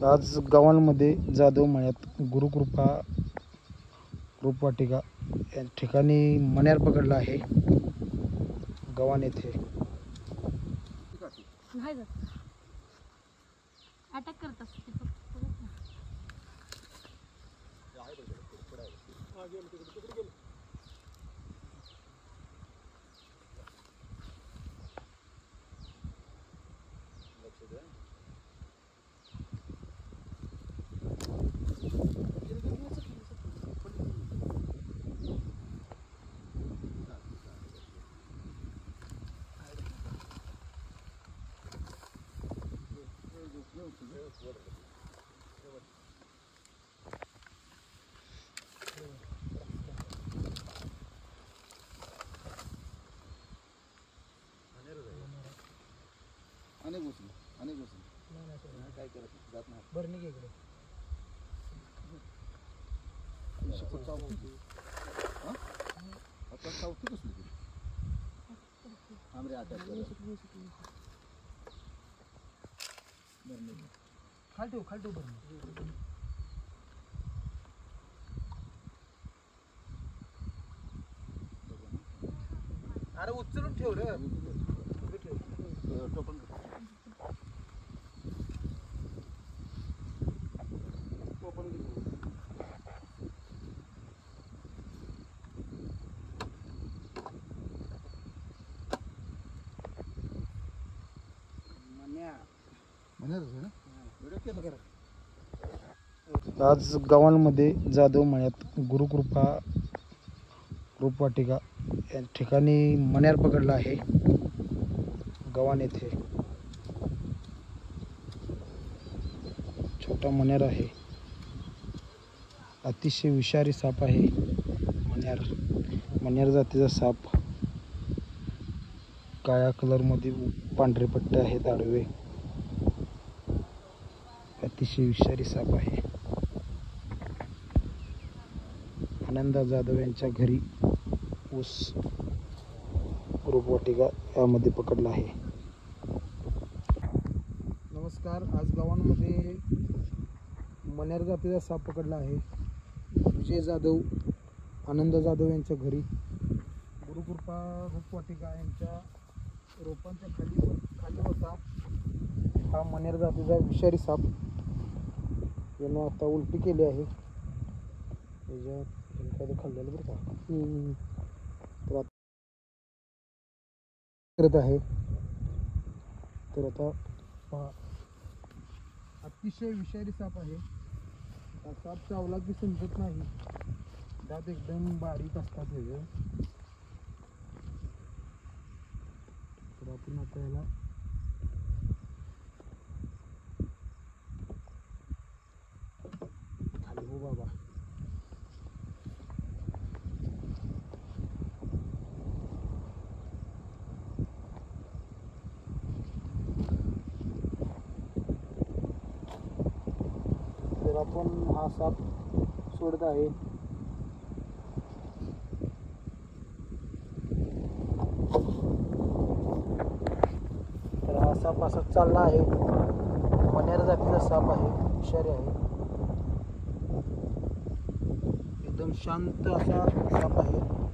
आज गावांमध्ये जाधव मळ्यात गुरुकृपा रोपवाटिका या ठिकाणी मण्यार पकडला आहे. गव्हाण येथे अटॅक करत असते. अनेक काय करत जात नाही. बरं निघ इकडे. आता सावती कसली ती आमरे अटॅक खाल ठेव बरं. अरे उचलून ठेव रे. टोपण आज गावांमध्ये जाधव मळ्यात गुरुकृपा रोपवाटिका या ठिकाणी मण्यार पकडला आहे. गव्हाण येथे छोटा मण्यार आहे. अतिशय विषारी साप आहे मण्यार जातीचा साप. काळ्या कलरमध्ये पांढरे पट्टे आहेत आडवे. अतिशय विषारी साप आहे. आनंदा जाधव यांच्या घरी ऊस रोपवाटिका यामध्ये पकडला आहे. नमस्कार. आज गावांमध्ये मण्यार जातीचा साप पकडला आहे. विजय जाधव आनंद जाधव यांच्या घरी गुरुकृपा रोपवाटिका यांच्या रोपांच्या खाली होता हा मण्यार जातीचा विषारी साप. यानं आता उलटी केली आहे. त्याच्यात खाल्लेलं बरं का. तर करत आहे. तर आता पहा, अतिशय विषारी साप आहे. हा साप चावला की समजत नाही. दात एकदम बारीक असतात त्याचे. तर आपण आता याला खाली हो बाबा. तर आपण हा साप सोडत आहे. तर हा साप असा चालला आहे. मण्यार जातीचा साप आहे. विषारी आहे. एकदम शांत असा साप आहे.